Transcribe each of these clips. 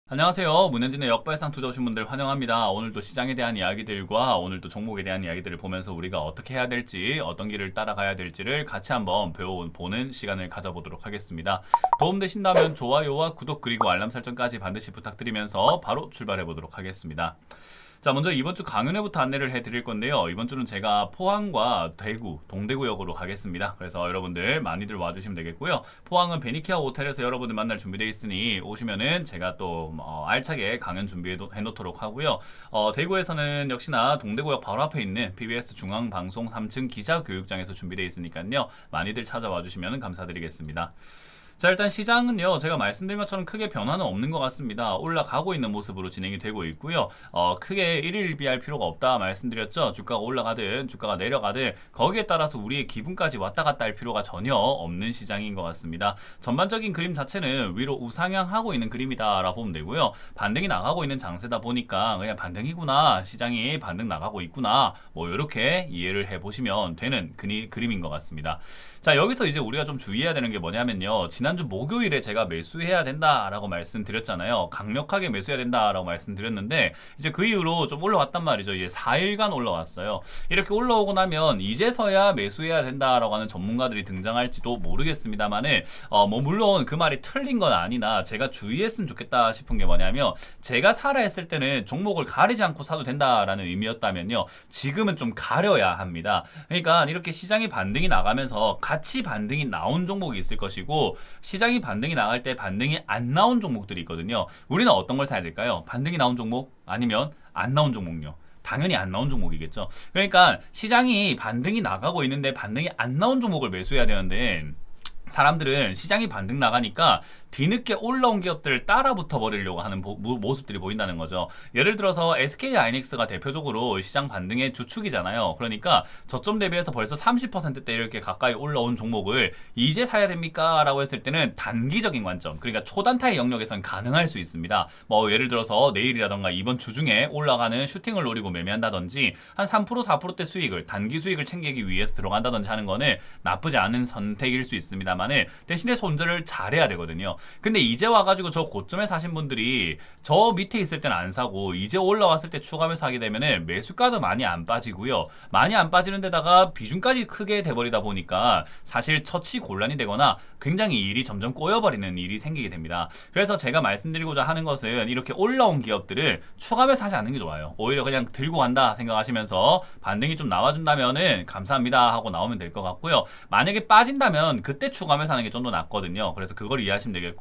안녕하세요. 문현진의 역발상 투자 오신 분들 환영합니다. 오늘도 시장에 대한 이야기들과 오늘도 종목에 대한 이야기들을 보면서 우리가 어떻게 해야 될지, 어떤 길을 따라가야 될지를 같이 한번 배워보는 시간을 가져보도록 하겠습니다. 도움되신다면 좋아요와 구독 그리고 알람 설정까지 반드시 부탁드리면서 바로 출발해보도록 하겠습니다. 자, 먼저 이번 주 강연회부터 안내를 해드릴 건데요. 이번 주는 제가 포항과 대구, 동대구역으로 가겠습니다. 그래서 여러분들 많이들 와주시면 되겠고요. 포항은 베니키아 호텔에서 여러분들 만날 준비되어 있으니 오시면은 제가 또 알차게 강연 준비해 놓도록 하고요. 대구에서는 역시나 동대구역 바로 앞에 있는 PBS 중앙방송 3층 기자교육장에서 준비되어 있으니까요. 많이들 찾아와 주시면 감사드리겠습니다. 자, 일단 시장은요, 제가 말씀드린 것처럼 크게 변화는 없는 것 같습니다. 올라가고 있는 모습으로 진행이 되고 있고요. 크게 일일비할 필요가 없다 말씀드렸죠. 주가가 올라가든 주가가 내려가든 거기에 따라서 우리의 기분까지 왔다 갔다 할 필요가 전혀 없는 시장인 것 같습니다. 전반적인 그림 자체는 위로 우상향하고 있는 그림이다라고 보면 되고요. 반등이 나가고 있는 장세다 보니까 그냥 반등이구나, 시장이 반등 나가고 있구나, 뭐 이렇게 이해를 해보시면 되는 그림인 것 같습니다. 자, 여기서 이제 우리가 좀 주의해야 되는 게 뭐냐면요. 지난주 목요일에 제가 매수해야 된다라고 말씀드렸잖아요. 강력하게 매수해야 된다라고 말씀드렸는데 이제 그 이후로 좀 올라왔단 말이죠. 이제 4일간 올라왔어요. 이렇게 올라오고 나면 이제서야 매수해야 된다라고 하는 전문가들이 등장할지도 모르겠습니다만은 뭐 물론 그 말이 틀린 건 아니나 제가 주의했으면 좋겠다 싶은 게 뭐냐면 제가 사라 했을 때는 종목을 가리지 않고 사도 된다라는 의미였다면요. 지금은 좀 가려야 합니다. 그러니까 이렇게 시장이 반등이 나가면서 같이 반등이 나온 종목이 있을 것이고 시장이 반등이 나갈 때 반등이 안 나온 종목들이 있거든요. 우리는 어떤 걸 사야 될까요? 반등이 나온 종목 아니면 안 나온 종목요. 당연히 안 나온 종목이겠죠. 그러니까 시장이 반등이 나가고 있는데 반등이 안 나온 종목을 매수해야 되는데 사람들은 시장이 반등 나가니까 뒤늦게 올라온 기업들을 따라 붙어 버리려고 하는 모습들이 보인다는 거죠. 예를 들어서 SK하이닉스가 대표적으로 시장 반등의 주축이잖아요. 그러니까 저점 대비해서 벌써 30%대 이렇게 가까이 올라온 종목을 이제 사야 됩니까? 라고 했을 때는 단기적인 관점, 그러니까 초단타의 영역에선 가능할 수 있습니다. 뭐 예를 들어서 내일이라던가 이번 주 중에 올라가는 슈팅을 노리고 매매한다든지 한 3% 4%대 수익을, 단기 수익을 챙기기 위해서 들어간다든지 하는 거는 나쁘지 않은 선택일 수 있습니다만은 대신에 손절을 잘해야 되거든요. 근데 이제 와가지고 저 고점에 사신 분들이 저 밑에 있을 때는 안 사고 이제 올라왔을 때 추가 매수하게 되면은 매수가도 많이 안 빠지고요. 많이 안 빠지는 데다가 비중까지 크게 돼버리다 보니까 사실 처치 곤란이 되거나 굉장히 일이 점점 꼬여버리는 일이 생기게 됩니다. 그래서 제가 말씀드리고자 하는 것은 이렇게 올라온 기업들을 추가 매수하지 않는 게 좋아요. 오히려 그냥 들고 간다 생각하시면서 반등이 좀 나와준다면은 감사합니다 하고 나오면 될 것 같고요. 만약에 빠진다면 그때 추가 매수하는 게 좀 더 낫거든요. 그래서 그걸 이해하시면 되겠고,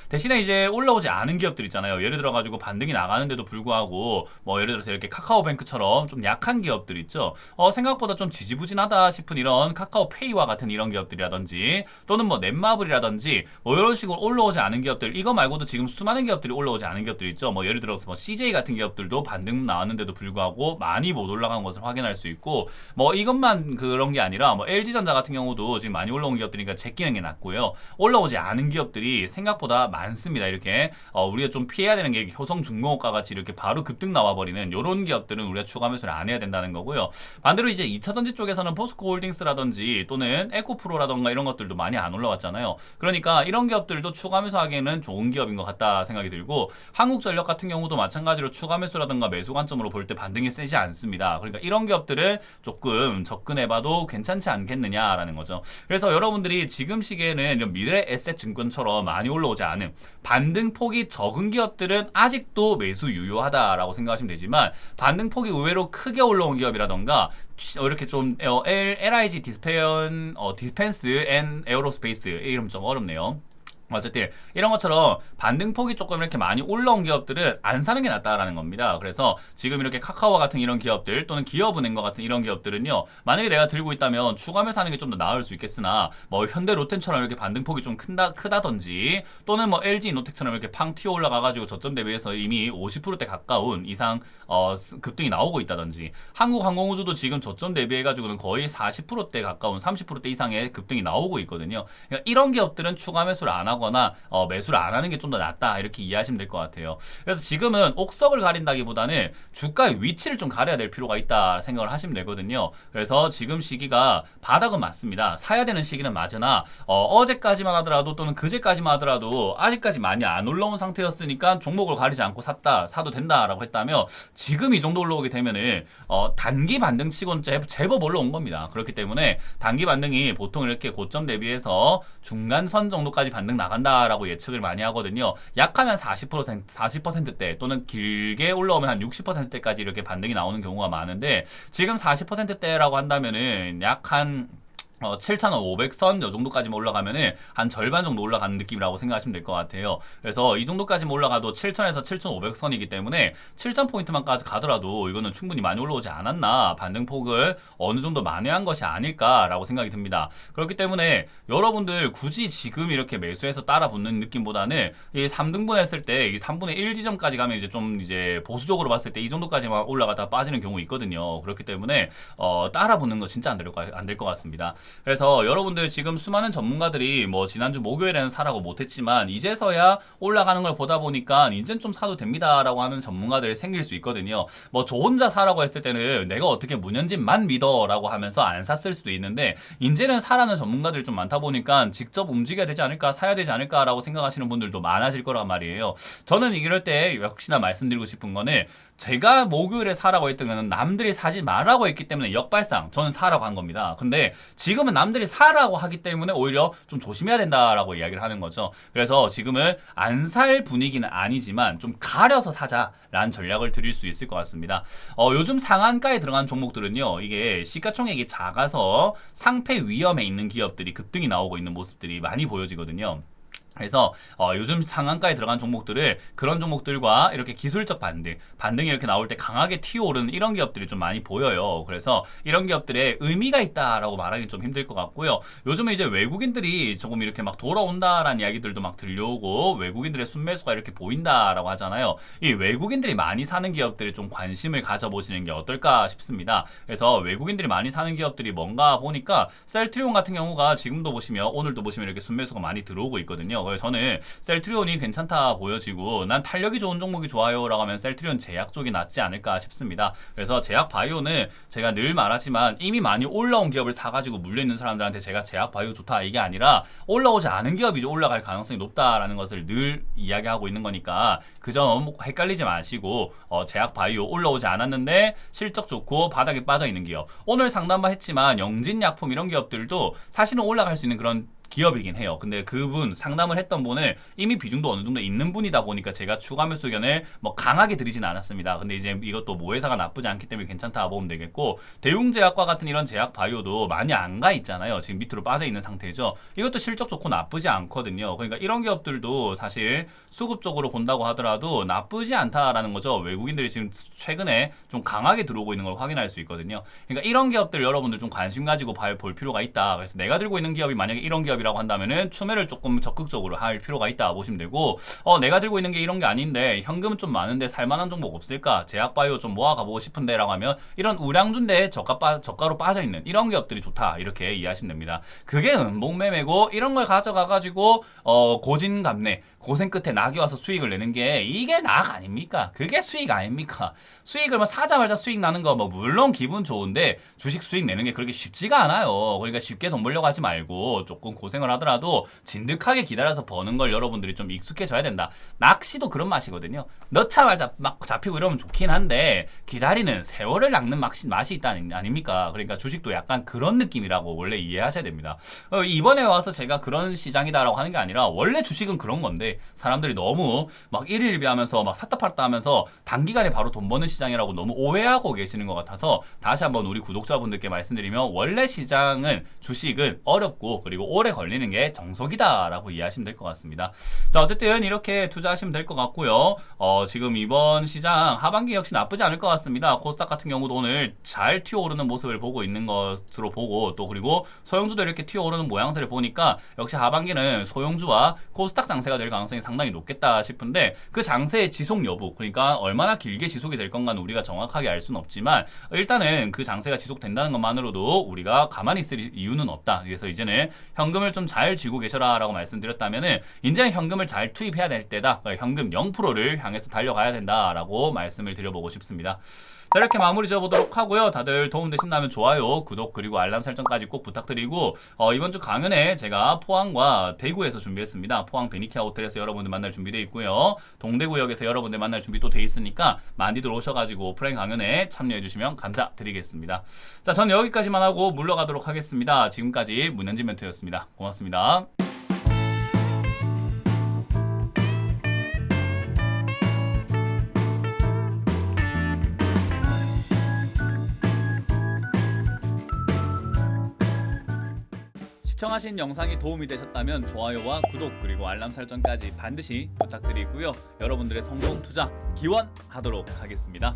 대신에 이제 올라오지 않은 기업들 있잖아요. 예를 들어가지고 반등이 나가는데도 불구하고 뭐 예를 들어서 이렇게 카카오뱅크처럼 좀 약한 기업들 있죠. 생각보다 좀 지지부진하다 싶은 이런 카카오페이와 같은 이런 기업들이라든지 또는 뭐 넷마블이라든지 뭐 이런 식으로 올라오지 않은 기업들, 이거 말고도 지금 수많은 기업들이 올라오지 않은 기업들 있죠. 뭐 예를 들어서 뭐 CJ 같은 기업들도 반등 나왔는데도 불구하고 많이 못 올라간 것을 확인할 수 있고, 뭐 이것만 그런 게 아니라 뭐 LG전자 같은 경우도 지금 많이 올라온 기업들이니까 제끼는 게 낫고요. 올라오지 않은 기업들이 생각보다 많습니다. 이렇게 우리가 좀 피해야 되는 게 효성중공업과 같이 이렇게 바로 급등 나와버리는 이런 기업들은 우리가 추가 매수를 안 해야 된다는 거고요. 반대로 이제 2차전지 쪽에서는 포스코홀딩스라든지 또는 에코프로라던가 이런 것들도 많이 안 올라왔잖아요. 그러니까 이런 기업들도 추가 매수하기에는 좋은 기업인 것 같다 생각이 들고, 한국전력 같은 경우도 마찬가지로 추가 매수라던가 매수 관점으로 볼 때 반등이 세지 않습니다. 그러니까 이런 기업들은 조금 접근해봐도 괜찮지 않겠느냐라는 거죠. 그래서 여러분들이 지금 시기에는 이런 미래 에셋 증권처럼 많이 올라오지 않은 반등폭이 적은 기업들은 아직도 매수 유효하다라고 생각하시면 되지만, 반등폭이 의외로 크게 올라온 기업이라던가 이렇게 좀 LIG 디펜스 앤 에어로스페이스, 이름 좀 어렵네요. 어쨌든 이런 것처럼 반등폭이 조금 이렇게 많이 올라온 기업들은 안 사는 게 낫다라는 겁니다. 그래서 지금 이렇게 카카오와 같은 이런 기업들 또는 기업은행과 같은 이런 기업들은요, 만약에 내가 들고 있다면 추가하며 사는 게 좀 더 나을 수 있겠으나 뭐 현대 롯데처럼 이렇게 반등폭이 좀 크다든지 또는 뭐 LG 이노텍처럼 이렇게 팡 튀어 올라가가지고 저점 대비해서 이미 50%대 가까운 이상 급등이 나오고 있다든지, 한국항공우주도 지금 저점 대비해가지고는 거의 40%대 가까운 30%대 이상의 급등이 나오고 있거든요. 그러니까 이런 기업들은 추가 매수를 안 하고 하거나 매수를 안 하는 게 좀 더 낫다 이렇게 이해하시면 될 것 같아요. 그래서 지금은 옥석을 가린다기보다는 주가의 위치를 좀 가려야 될 필요가 있다 생각을 하시면 되거든요. 그래서 지금 시기가 바닥은 맞습니다. 사야 되는 시기는 맞으나 어제까지만 하더라도 또는 그제까지만 하더라도 아직까지 많이 안 올라온 상태였으니까 종목을 가리지 않고 사도 된다라고 했다면 지금 이 정도 올라오게 되면은 단기 반등치고는 제법 올라온 겁니다. 그렇기 때문에 단기 반등이 보통 이렇게 고점 대비해서 중간선 정도까지 반등 나간다라고 예측을 많이 하거든요. 약하면 40%대 또는 길게 올라오면 한 60%대까지 이렇게 반등이 나오는 경우가 많은데 지금 40%대라고 한다면은 약한 7,500선 요 정도까지만 올라가면은 한 절반 정도 올라가는 느낌이라고 생각하시면 될 것 같아요. 그래서 이 정도까지만 올라가도 7,000에서 7,500선이기 때문에 7,000포인트만까지 가더라도 이거는 충분히 많이 올라오지 않았나, 반등폭을 어느 정도 만회한 것이 아닐까라고 생각이 듭니다. 그렇기 때문에 여러분들 굳이 지금 이렇게 매수해서 따라 붙는 느낌보다는 이 3등분 했을 때 이 3분의 1 지점까지 가면 이제 보수적으로 봤을 때 이 정도까지만 올라가다 빠지는 경우 있거든요. 그렇기 때문에 따라 붙는 거 진짜 안 될 것 같습니다. 그래서 여러분들 지금 수많은 전문가들이 뭐 지난주 목요일에는 사라고 못했지만 이제서야 올라가는 걸 보다 보니까 이젠 좀 사도 됩니다라고 하는 전문가들이 생길 수 있거든요. 뭐 저 혼자 사라고 했을 때는 내가 어떻게 문현진만 믿어라고 하면서 안 샀을 수도 있는데 이제는 사라는 전문가들이 좀 많다 보니까 직접 움직여야 되지 않을까, 사야 되지 않을까라고 생각하시는 분들도 많아질 거란 말이에요. 저는 이럴 때 역시나 말씀드리고 싶은 거는 제가 목요일에 사라고 했던 거는 남들이 사지 말라고 했기 때문에 역발상 저는 사라고 한 겁니다. 근데 지금은 남들이 사라고 하기 때문에 오히려 좀 조심해야 된다라고 이야기를 하는 거죠. 그래서 지금은 안 살 분위기는 아니지만 좀 가려서 사자라는 전략을 드릴 수 있을 것 같습니다. 요즘 상한가에 들어간 종목들은요, 이게 시가총액이 작아서 상패 위험에 있는 기업들이 급등이 나오고 있는 모습들이 많이 보여지거든요. 그래서 요즘 상한가에 들어간 종목들을 그런 종목들과 이렇게 기술적 반등이 이렇게 나올 때 강하게 튀어오르는 이런 기업들이 좀 많이 보여요. 그래서 이런 기업들의 의미가 있다라고 말하기 좀 힘들 것 같고요. 요즘에 이제 외국인들이 조금 이렇게 막 돌아온다라는 이야기들도 막 들려오고 외국인들의 순매수가 이렇게 보인다라고 하잖아요. 이 외국인들이 많이 사는 기업들에 좀 관심을 가져보시는 게 어떨까 싶습니다. 그래서 외국인들이 많이 사는 기업들이 뭔가 보니까 셀트리온 같은 경우가 지금도 보시면 오늘도 보시면 이렇게 순매수가 많이 들어오고 있거든요. 그래서 저는 셀트리온이 괜찮다 보여지고 난 탄력이 좋은 종목이 좋아요 라고 하면 셀트리온 제약 쪽이 낫지 않을까 싶습니다. 그래서 제약 바이오는 제가 늘 말하지만 이미 많이 올라온 기업을 사가지고 물려있는 사람들한테 제가 제약 바이오 좋다 이게 아니라 올라오지 않은 기업이 올라갈 가능성이 높다라는 것을 늘 이야기하고 있는 거니까 그 점 헷갈리지 마시고 제약 바이오 올라오지 않았는데 실적 좋고 바닥에 빠져 있는 기업, 오늘 상담만 했지만 영진약품 이런 기업들도 사실은 올라갈 수 있는 그런 기업이긴 해요. 근데 그분 상담을 했던 분은 이미 비중도 어느 정도 있는 분이다 보니까 제가 추가 매수 의견을 뭐 강하게 드리진 않았습니다. 근데 이제 이것도 모회사가 나쁘지 않기 때문에 괜찮다 보면 되겠고, 대웅제약과 같은 이런 제약 바이오도 많이 안 가 있잖아요. 지금 밑으로 빠져 있는 상태죠. 이것도 실적 좋고 나쁘지 않거든요. 그러니까 이런 기업들도 사실 수급적으로 본다고 하더라도 나쁘지 않다라는 거죠. 외국인들이 지금 최근에 좀 강하게 들어오고 있는 걸 확인할 수 있거든요. 그러니까 이런 기업들 여러분들 좀 관심 가지고 볼 필요가 있다. 그래서 내가 들고 있는 기업이 만약에 이런 기업이라고 한다면은 추매를 조금 적극적으로 할 필요가 있다 보시면 되고, 내가 들고 있는 게 이런 게 아닌데 현금은 좀 많은데 살만한 종목 없을까, 제약바이오 좀 모아가 보고 싶은데 라고 하면 이런 우량주인데 저가로 빠져있는 이런 기업들이 좋다 이렇게 이해하시면 됩니다. 그게 음봉매매고 이런 걸 가져가 가지고 고진감래 고생 끝에 낙이 와서 수익을 내는 게 이게 낙 아닙니까? 그게 수익 아닙니까? 수익을 뭐 사자마자 수익 나는 거 뭐 물론 기분 좋은데 주식 수익 내는 게 그렇게 쉽지가 않아요. 그러니까 쉽게 돈 벌려고 하지 말고 조금 고생을 하더라도 진득하게 기다려서 버는 걸 여러분들이 좀 익숙해져야 된다. 낚시도 그런 맛이거든요. 넣자마자 막 잡히고 이러면 좋긴 한데 기다리는 세월을 낚는 맛이 있다 아닙니까? 그러니까 주식도 약간 그런 느낌이라고 원래 이해하셔야 됩니다. 이번에 와서 제가 그런 시장이다라고 하는 게 아니라 원래 주식은 그런 건데 사람들이 너무 막 일일비하면서 막 샀다 팔았다 하면서 단기간에 바로 돈 버는 시장이라고 너무 오해하고 계시는 것 같아서 다시 한번 우리 구독자분들께 말씀드리면 원래 시장은 주식은 어렵고 그리고 오래 걸리는 게 정석이다라고 이해하시면 될 것 같습니다. 자, 어쨌든 이렇게 투자하시면 될 것 같고요. 지금 이번 시장 하반기 역시 나쁘지 않을 것 같습니다. 코스닥 같은 경우도 오늘 잘 튀어오르는 모습을 보고 있는 것으로 보고 또 그리고 소형주도 이렇게 튀어오르는 모양새를 보니까 역시 하반기는 소형주와 코스닥 장세가 될 가능성이 상당히 높겠다 싶은데 그 장세의 지속 여부, 그러니까 얼마나 길게 지속이 될 건가는 우리가 정확하게 알 수는 없지만 일단은 그 장세가 지속된다는 것만으로도 우리가 가만히 있을 이유는 없다. 그래서 이제는 현금을 현금을 좀 잘 쥐고 계셔라라고 말씀드렸다면은 이제는 현금을 잘 투입해야 될 때다. 현금 0%를 향해서 달려가야 된다라고 말씀을 드려보고 싶습니다. 자, 이렇게 마무리 지어보도록 하고요. 다들 도움되신다면 좋아요, 구독 그리고 알람 설정까지 꼭 부탁드리고 이번 주 강연에 제가 포항과 대구에서 준비했습니다. 포항 베니키아 호텔에서 여러분들 만날 준비되어 있고요. 동대구역에서 여러분들 만날 준비 또 돼 있으니까 많이들 오셔가지고 오프라인 강연에 참여해 주시면 감사드리겠습니다. 자, 전 여기까지만 하고 물러가도록 하겠습니다. 지금까지 문현진 멘토였습니다. 고맙습니다. 시청하신 영상이 도움이 되셨다면 좋아요와 구독 그리고 알람 설정까지 반드시 부탁드리고요. 여러분들의 성공 투자 기원하도록 하겠습니다.